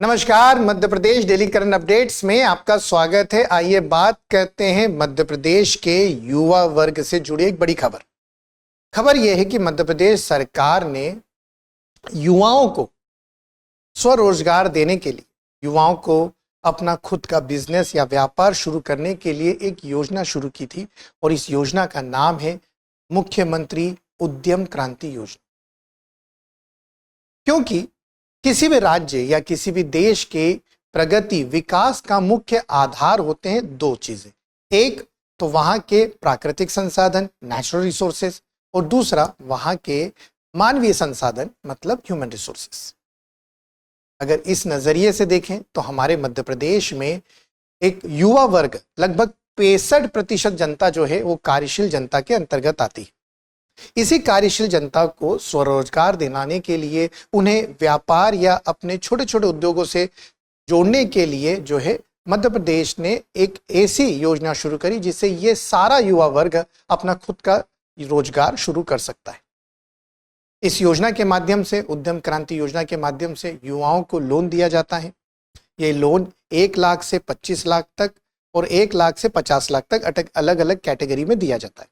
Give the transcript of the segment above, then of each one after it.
नमस्कार, Madhya Pradesh daily current updates में आपका स्वागत है। आइए बात करते हैं मध्य प्रदेश के युवा वर्ग से जुड़ी एक बड़ी खबर यह है कि मध्य प्रदेश सरकार ने युवाओं को स्वरोजगार देने के लिए, युवाओं को अपना खुद का बिजनेस या व्यापार शुरू करने के लिए एक योजना शुरू की थी और इस योजना का नाम है मुख्यमंत्री उद्यम क्रांति योजना। क्योंकि किसी भी राज्य या किसी भी देश के प्रगति विकास का मुख्य आधार होते हैं दो चीजें, एक तो वहां के प्राकृतिक संसाधन नेचुरल रिसोर्सेस और दूसरा वहां के मानवीय संसाधन मतलब ह्यूमन रिसोर्सेस। अगर इस नजरिए से देखें तो हमारे मध्य प्रदेश में एक युवा वर्ग लगभग 65% जनता जो है वो कार्यशील जनता के अंतर्गत आती है। इसी कार्यशील जनता को स्वरोजगार दिलाने के लिए, उन्हें व्यापार या अपने छोटे छोटे उद्योगों से जोड़ने के लिए जो है मध्य प्रदेश ने एक ऐसी योजना शुरू करी जिससे ये सारा युवा वर्ग अपना खुद का रोजगार शुरू कर सकता है। इस योजना के माध्यम से, उद्यम क्रांति योजना के माध्यम से युवाओं को लोन दिया जाता है। ये लोन 1 लाख से 25 लाख तक और 1 लाख से 50 लाख तक अलग अलग कैटेगरी में दिया जाता है।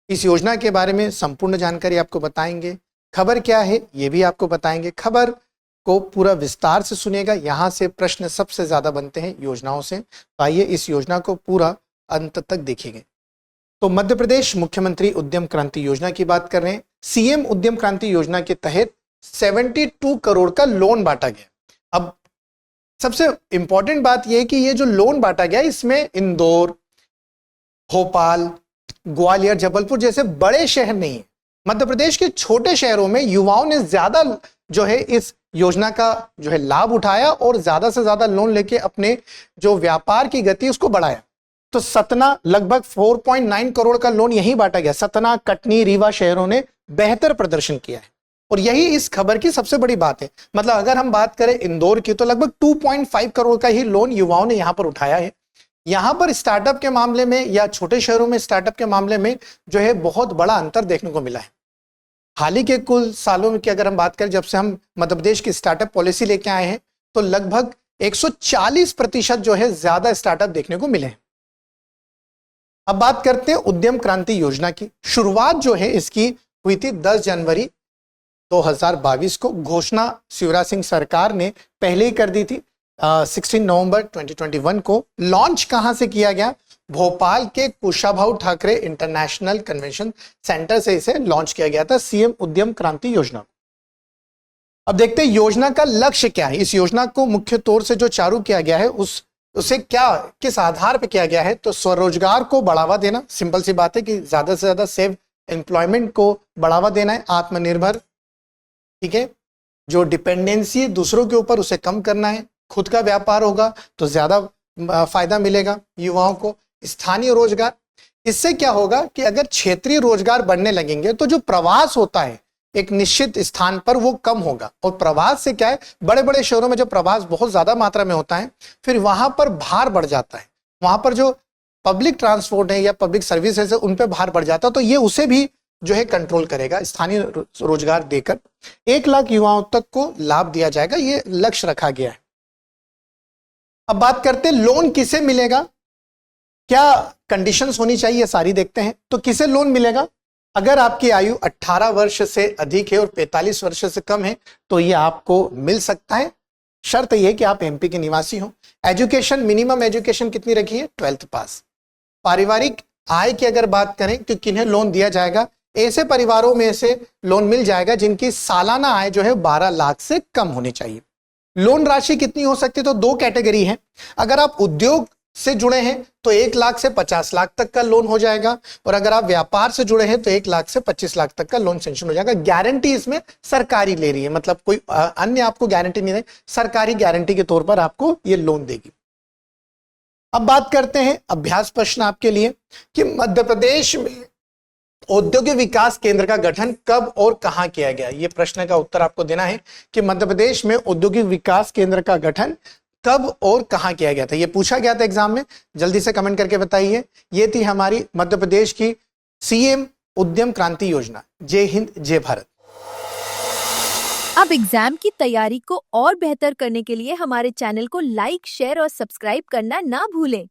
इस योजना के बारे में संपूर्ण जानकारी आपको बताएंगे। खबर क्या है ये भी आपको बताएंगे। खबर को पूरा विस्तार से सुनिएगा, यहाँ से प्रश्न सबसे ज्यादा बनते हैं योजनाओं से। तो आइए इस योजना को पूरा अंत तक देखेंगे। तो मध्य प्रदेश मुख्यमंत्री उद्यम क्रांति योजना की बात कर रहे हैं। सीएम उद्यम क्रांति योजना के तहत 72 करोड़ का लोन बांटा गया। अब सबसे इंपॉर्टेंट बात यह है कि ये जो लोन बांटा गया इसमें इंदौर, भोपाल, ग्वालियर, जबलपुर जैसे बड़े शहर नहीं है। मध्य प्रदेश के छोटे शहरों में युवाओं ने ज्यादा जो है इस योजना का जो है लाभ उठाया और ज्यादा से ज्यादा लोन लेके अपने जो व्यापार की गति उसको बढ़ाया। तो सतना लगभग 4.9 करोड़ का लोन यही बांटा गया। सतना, कटनी, रीवा शहरों ने बेहतर प्रदर्शन किया है और यही इस खबर की सबसे बड़ी बात है। मतलब अगर हम बात करें इंदौर की तो लगभग 2.5 करोड़ का ही लोन युवाओं ने यहां पर उठाया है। यहां पर स्टार्टअप के मामले में या छोटे शहरों में स्टार्टअप के मामले में जो है बहुत बड़ा अंतर देखने को मिला है। हाल ही के कुल सालों में की अगर हम बात करें, जब से हम मध्य प्रदेश की स्टार्टअप पॉलिसी लेके आए हैं तो लगभग 140% जो है ज्यादा स्टार्टअप देखने को मिले हैं। अब बात करते हैं उद्यम क्रांति योजना की। शुरुआत जो है इसकी हुई थी 10 जनवरी 2022 को। घोषणा शिवराज सिंह सरकार ने पहले ही कर दी थी। 16 नवंबर 2021 को लॉन्च कहां से किया गया? भोपाल के Kushabhau Thackeray international convention centre से इसे लॉन्च किया गया था, सीएम उद्यम क्रांति योजना। अब देखते हैं योजना का लक्ष्य क्या है। इस योजना को मुख्य तौर से जो चालू किया गया है उसे किस आधार पर किया गया है? तो स्वरोजगार को बढ़ावा देना। सिंपल सी बात है कि ज्यादा से ज्यादा सेल्फ एम्प्लॉयमेंट को बढ़ावा देना है, आत्मनिर्भर, ठीक है, जो डिपेंडेंसी दूसरों के ऊपर उसे कम करना है। खुद का व्यापार होगा तो ज्यादा फायदा मिलेगा युवाओं को। स्थानीय रोजगार, इससे क्या होगा कि अगर क्षेत्रीय रोजगार बढ़ने लगेंगे तो जो प्रवास होता है एक निश्चित स्थान पर वो कम होगा। और प्रवास से क्या है, बड़े बड़े शहरों में जो प्रवास बहुत ज्यादा मात्रा में होता है फिर वहां पर भार बढ़ जाता है। वहां पर जो पब्लिक ट्रांसपोर्ट है या पब्लिक सर्विसेज है उन पर भार बढ़ जाता है। तो ये उसे भी जो है कंट्रोल करेगा। स्थानीय रोजगार देकर 1 लाख युवाओं तक को लाभ दिया जाएगा, ये लक्ष्य रखा गया है। अब बात करते हैं लोन किसे मिलेगा, क्या कंडीशंस होनी चाहिए, सारी देखते हैं। तो किसे लोन मिलेगा? अगर आपकी आयु 18 वर्ष से अधिक है और 45 वर्ष से कम है तो ये आपको मिल सकता है। शर्त यह है कि आप एमपी के निवासी हो। एजुकेशन, मिनिमम एजुकेशन कितनी रखी है? 12th पास। पारिवारिक आय की अगर बात करें तो किन्हें लोन दिया जाएगा? ऐसे परिवारों में से लोन मिल जाएगा जिनकी सालाना आय जो है 12 लाख से कम होनी चाहिए। लोन राशि कितनी हो सकती है? तो 2 कैटेगरी है। अगर आप उद्योग से जुड़े हैं तो 1 लाख से 50 लाख तक का लोन हो जाएगा और अगर आप व्यापार से जुड़े हैं तो 1 लाख से 25 लाख तक का लोन सेंक्शन हो जाएगा। गारंटी इसमें सरकारी ले रही है, मतलब कोई अन्य आपको गारंटी नहीं देगी, सरकारी गारंटी के तौर पर आपको ये लोन देगी। अब बात करते हैं अभ्यास प्रश्न आपके लिए कि मध्य प्रदेश में औद्योगिक विकास केंद्र का गठन कब और कहां किया गया। यह प्रश्न का उत्तर आपको देना है कि मध्य प्रदेश में औद्योगिक विकास केंद्र का गठन कब और कहां किया गया था। यह पूछा गया था एग्जाम में, जल्दी से कमेंट करके बताइए। यह थी हमारी मध्य प्रदेश की सीएम उद्यम क्रांति योजना। जय हिंद, जय भारत। अब एग्जाम की तैयारी को और बेहतर करने के लिए हमारे चैनल को लाइक, शेयर और सब्सक्राइब करना ना भूलें।